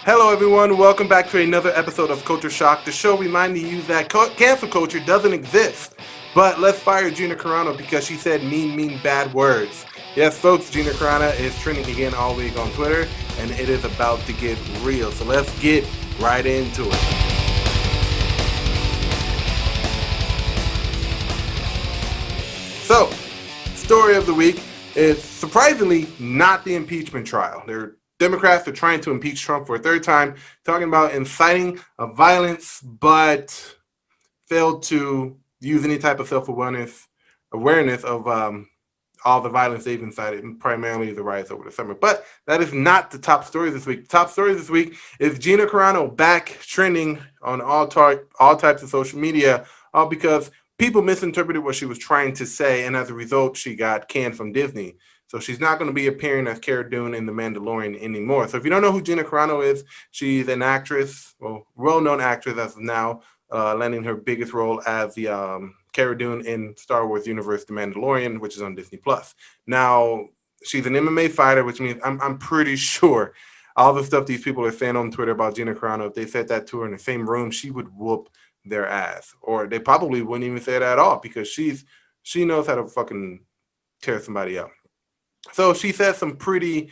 Hello, everyone. Welcome back to another episode of Culture Shock, the show reminding you that cancel culture doesn't exist. But let's fire Gina Carano because she said mean, bad words. Yes, folks, Gina Carano is trending again all week on Twitter, and it is about to get real. So let's get right into it. So, story of the week is surprisingly not the impeachment trial. Democrats are trying to impeach Trump for a third time, talking about inciting a violence, but failed to use any type of awareness of all the violence they've incited, and primarily the riots over the summer. But that is not the top story this week. The top story this week is Gina Carano back trending on all types of social media, all because people misinterpreted what she was trying to say, and as a result, she got canned from Disney. So she's not going to be appearing as Cara Dune in The Mandalorian anymore. So if you don't know who Gina Carano is, she's an actress, well-known actress as of now, landing her biggest role as the Cara Dune in Star Wars Universe, The Mandalorian, which is on Disney Plus. Now, she's an MMA fighter, which means I'm pretty sure all the stuff these people are saying on Twitter about Gina Carano, if they said that to her in the same room, she would whoop their ass. Or they probably wouldn't even say that at all because she knows how to fucking tear somebody up. So she said some pretty.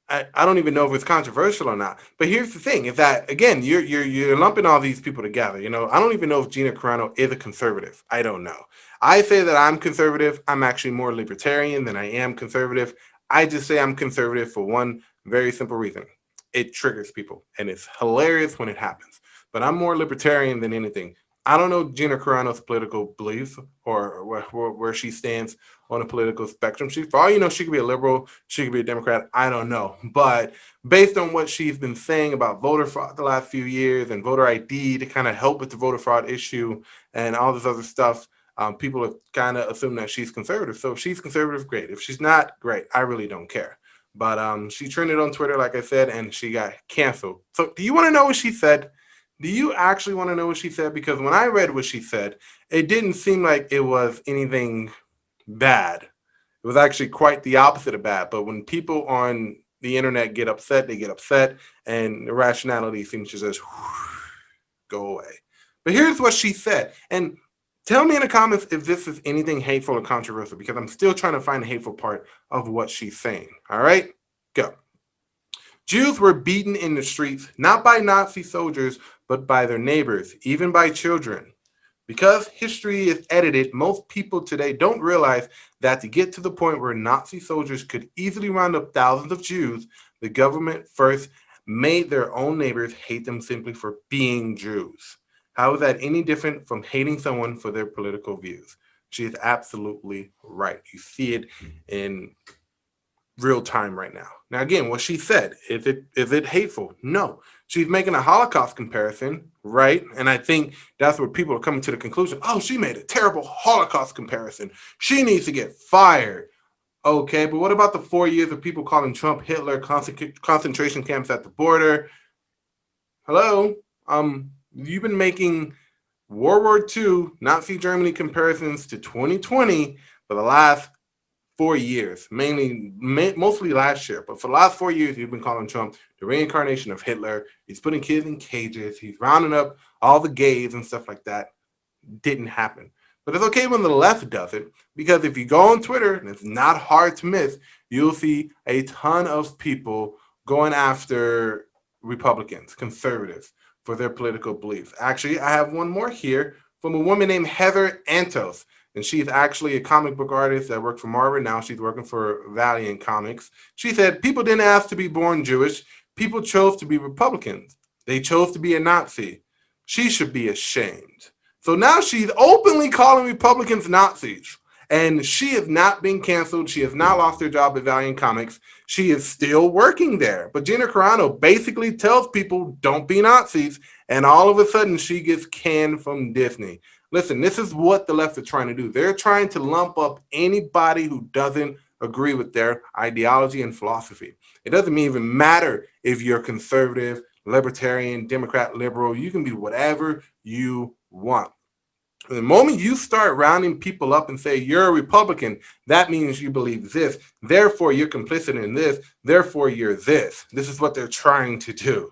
I don't even know if it's controversial or not. But here's the thing: is that again, you're lumping all these people together. I don't even know if Gina Carano is a conservative. I don't know. I say that I'm conservative. I'm actually more libertarian than I am conservative. I just say I'm conservative for one very simple reason: it triggers people, and it's hilarious when it happens. But I'm more libertarian than anything. I don't know Gina Carano's political beliefs or where she stands on a political spectrum. For all you know, she could be a liberal, she could be a Democrat. I don't know. But based on what she's been saying about voter fraud the last few years and voter ID to kind of help with the voter fraud issue and all this other stuff, people have kind of assumed that she's conservative. So if she's conservative, great. If she's not, great. I really don't care. But she trended on Twitter, like I said, and she got canceled. So do you want to know what she said? Do you actually want to know what she said? Because when I read what she said, it didn't seem like it was anything bad. It was actually quite the opposite of bad. But when people on the internet get upset, they get upset, and irrationality seems to just go away. But here's what she said. And tell me in the comments if this is anything hateful or controversial, because I'm still trying to find the hateful part of what she's saying. All right? Go. Jews were beaten in the streets, not by Nazi soldiers, but by their neighbors, even by children. Because history is edited, most people today don't realize that to get to the point where Nazi soldiers could easily round up thousands of Jews, the government first made their own neighbors hate them simply for being Jews. How is that any different from hating someone for their political views? She is absolutely right. You see it in real time right now. Now, again, what she said, is it hateful? No. She's making a Holocaust comparison, right? And I think that's where people are coming to the conclusion, oh, she made a terrible Holocaust comparison. She needs to get fired. Okay, but what about the 4 years of people calling Trump Hitler, concentration camps at the border? Hello? You've been making World War II, Nazi Germany comparisons to 2020 for the last 4 years, mostly last year, but for the last 4 years, you've been calling Trump the reincarnation of Hitler. He's putting kids in cages. He's rounding up all the gays and stuff like that. Didn't happen. But it's okay when the left does it, because if you go on Twitter, and it's not hard to miss, you'll see a ton of people going after Republicans, conservatives, for their political beliefs. Actually, I have one more here from a woman named Heather Antos. And she's actually a comic book artist that worked for Marvel. Now she's working for Valiant Comics. She said, people didn't ask to be born Jewish. People chose to be Republicans. They chose to be a Nazi. She should be ashamed. So now she's openly calling Republicans Nazis. And she has not been canceled. She has not lost her job at Valiant Comics. She is still working there. But Gina Carano basically tells people, don't be Nazis. And all of a sudden, she gets canned from Disney. Listen, this is what the left are trying to do. They're trying to lump up anybody who doesn't agree with their ideology and philosophy. It doesn't even matter if you're conservative, libertarian, Democrat, liberal. You can be whatever you want. The moment you start rounding people up and say you're a Republican, that means you believe this. Therefore, you're complicit in this. Therefore, you're this. This is what they're trying to do.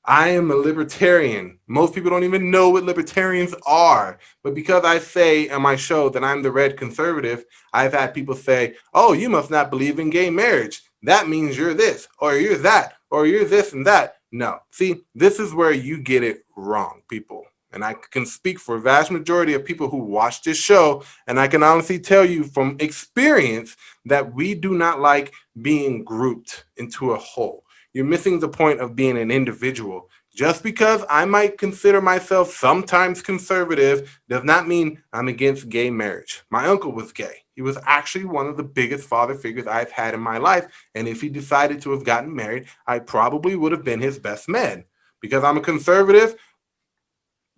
I am a libertarian. Most people don't even know what libertarians are. But because I say on my show that I'm the red conservative, I've had people say, oh, you must not believe in gay marriage. That means you're this, or you're that, or you're this and that. No. See, this is where you get it wrong, people. And I can speak for a vast majority of people who watch this show, and I can honestly tell you from experience that we do not like being grouped into a whole. You're missing the point of being an individual. Just because I might consider myself sometimes conservative does not mean I'm against gay marriage. My uncle was gay. He was actually one of the biggest father figures I've had in my life. And if he decided to have gotten married, I probably would have been his best man. Because I'm a conservative,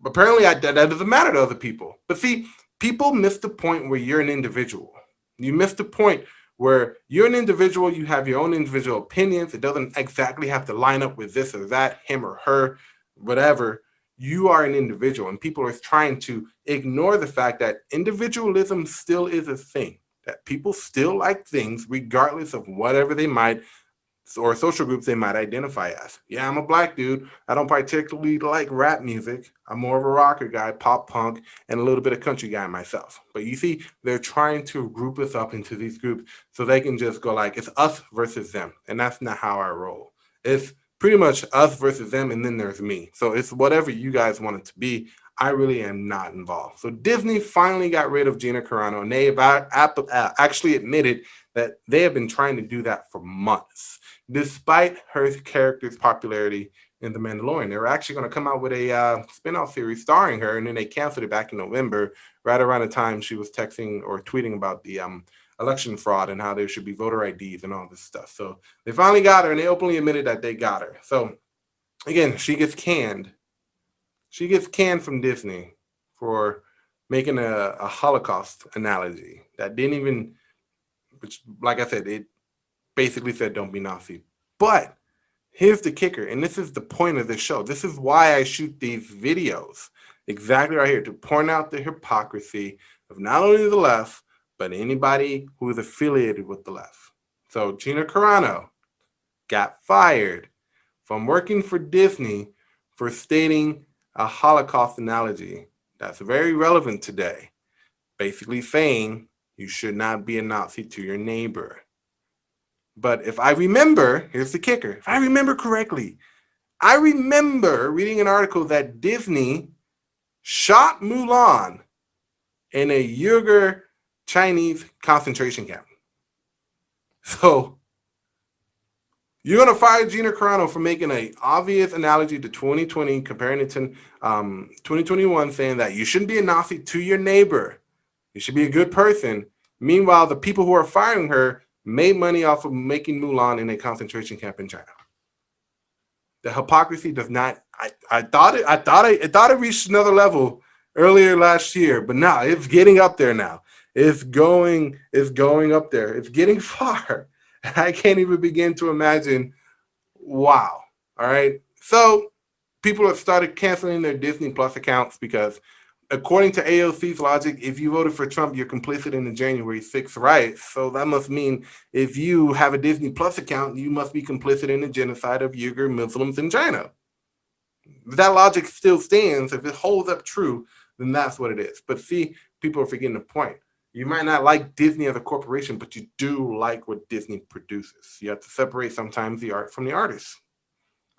apparently that doesn't matter to other people. But see, people miss the point where you're an individual. You miss the point where you're an individual, you have your own individual opinions. It doesn't exactly have to line up with this or that, him or her, whatever. You are an individual, and people are trying to ignore the fact that individualism still is a thing, that people still like things regardless of whatever they might or social groups they might identify as. Yeah, I'm a black dude. I don't particularly like rap music. I'm more of a rocker guy, pop punk, and a little bit of country guy myself. But you see, they're trying to group us up into these groups so they can just go like, it's us versus them. And that's not how I roll. It's pretty much us versus them, and then there's me. So it's whatever you guys want it to be. I really am not involved. So Disney finally got rid of Gina Carano, and they have actually admitted that they have been trying to do that for months despite her character's popularity in The Mandalorian. They were actually going to come out with a spin-off series starring her, and then they canceled it back in November, right around the time she was texting or tweeting about the election fraud and how there should be voter IDs and all this stuff. So they finally got her, and they openly admitted that they got her. So again, she gets canned. She gets canned from Disney for making a Holocaust analogy that didn't even, which, like I said, it basically said don't be Nazi. But here's the kicker, and this is the point of the show. This is why I shoot these videos exactly right here, to point out the hypocrisy of not only the left, but anybody who is affiliated with the left. So Gina Carano got fired from working for Disney for stating a Holocaust analogy that's very relevant today, basically saying you should not be a Nazi to your neighbor. But if I remember, here's the kicker. If I remember correctly, I remember reading an article that Disney shot Mulan in a Uyghur Chinese concentration camp. So you're going to fire Gina Carano for making an obvious analogy to 2020, comparing it to 2021, saying that you shouldn't be a Nazi to your neighbor. You should be a good person. Meanwhile, the people who are firing her made money off of making Mulan in a concentration camp in China. The hypocrisy does not. I thought it reached another level earlier last year, but now it's getting up there now. It's going up there. It's getting far. I can't even begin to imagine. Wow. All right. So people have started canceling their Disney Plus accounts because, according to AOC's logic, if you voted for Trump, you're complicit in the January 6th riots. So that must mean if you have a Disney Plus account, you must be complicit in the genocide of Uyghur Muslims in China. If that logic still stands, if it holds up true, then that's what it is. But see, people are forgetting the point. You might not like Disney as a corporation, but you do like what Disney produces. You have to separate sometimes the art from the artist.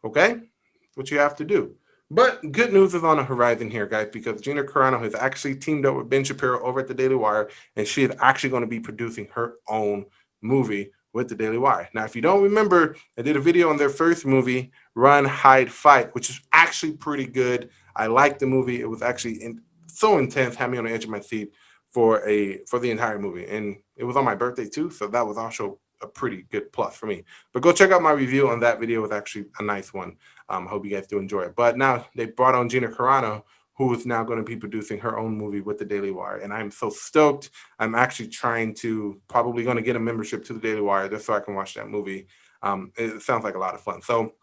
Okay? That's what you have to do. But good news is on the horizon here, guys, because Gina Carano has actually teamed up with Ben Shapiro over at the Daily Wire, and she is actually going to be producing her own movie with the Daily Wire. Now, if you don't remember, I did a video on their first movie, Run, Hide, Fight, which is actually pretty good. I liked the movie. It was actually so intense, had me on the edge of my seat for the entire movie, and it was on my birthday too, so that was also a pretty good plus for me. But go check out my review on that video. It was actually a nice one. I hope you guys do enjoy it. But now they brought on Gina Carano, who is now going to be producing her own movie with the Daily Wire. And I'm so stoked. I'm actually probably going to get a membership to the Daily Wire just so I can watch that movie. It sounds like a lot of fun. So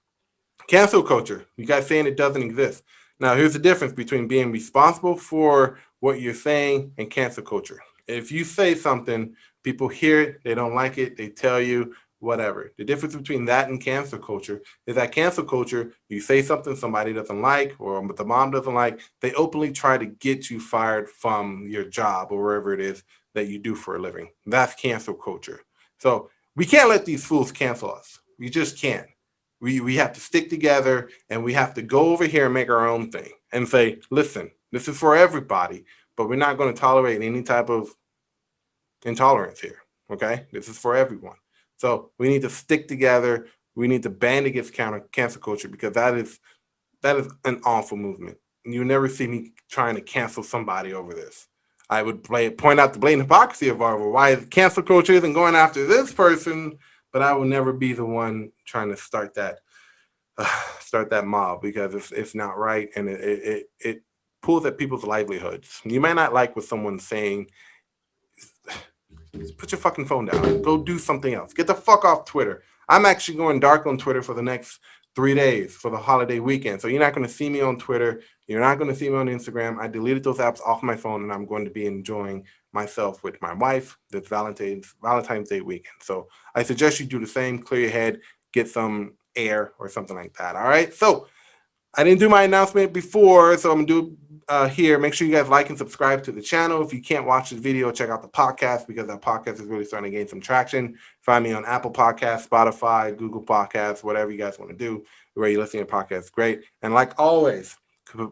cancel culture, you guys saying it doesn't exist. Now, here's the difference between being responsible for what you're saying and cancel culture. If you say something, people hear it, they don't like it, they tell you, whatever. The difference between that and cancel culture is that cancel culture, you say something somebody doesn't like or the mom doesn't like, they openly try to get you fired from your job or wherever it is that you do for a living. That's cancel culture. So we can't let these fools cancel us. We just can't. We have to stick together and we have to go over here and make our own thing and say, listen, this is for everybody, but we're not going to tolerate any type of intolerance here. Okay, this is for everyone. So we need to stick together. We need to band against cancel culture because that is an awful movement. You never see me trying to cancel somebody over this. I would point out the blatant hypocrisy of why cancel culture isn't going after this person, but I will never be the one trying to start that mob because it's not right and it pulls at people's livelihoods. You may not like what someone's saying. Just put your fucking phone down. Go do something else. Get the fuck off Twitter. I'm actually going dark on Twitter for the next 3 days for the holiday weekend. So you're not going to see me on Twitter. You're not going to see me on Instagram. I deleted those apps off my phone and I'm going to be enjoying myself with my wife this Valentine's Day weekend. So I suggest you do the same. Clear your head, get some air or something like that. All right. So I didn't do my announcement before, so I'm gonna do here. Make sure you guys like and subscribe to the channel. If you can't watch this video, check out the podcast because that podcast is really starting to gain some traction. Find me on Apple Podcasts, Spotify, Google Podcasts, whatever you guys want to do. Where you listen to podcasts, great. And like always,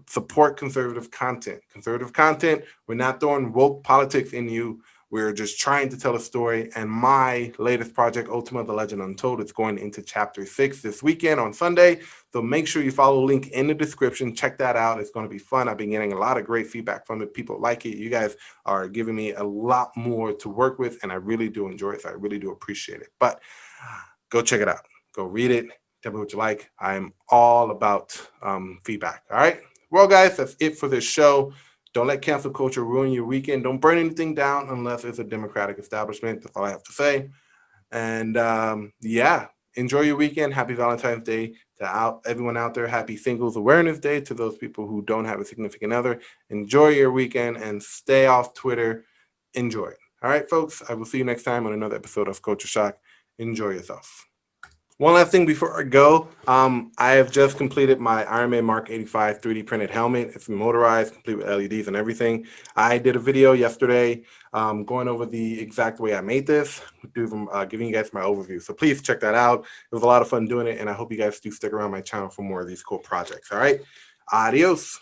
support conservative content. Conservative content. We're not throwing woke politics in you. We're just trying to tell a story. And my latest project, Ultima: The Legend Untold, is going into chapter 6 this weekend on Sunday. So make sure you follow the link in the description. Check that out. It's going to be fun. I've been getting a lot of great feedback from it. People like it. You guys are giving me a lot more to work with, and I really do enjoy it. So I really do appreciate it. But go check it out. Go read it. Tell me what you like. I'm all about feedback. All right. Well, guys, that's it for this show. Don't let cancel culture ruin your weekend. Don't burn anything down unless it's a Democratic establishment. That's all I have to say. And yeah, enjoy your weekend. Happy Valentine's Day to everyone out there. Happy Singles Awareness Day to those people who don't have a significant other. Enjoy your weekend and stay off Twitter. Enjoy it. All right, folks. I will see you next time on another episode of Culture Shock. Enjoy yourself. One last thing before I go, I have just completed my Iron Man Mark 85 3D printed helmet. It's motorized, complete with LEDs and everything. I did a video yesterday going over the exact way I made this, giving you guys my overview. So please check that out. It was a lot of fun doing it, and I hope you guys do stick around my channel for more of these cool projects. All right, adios.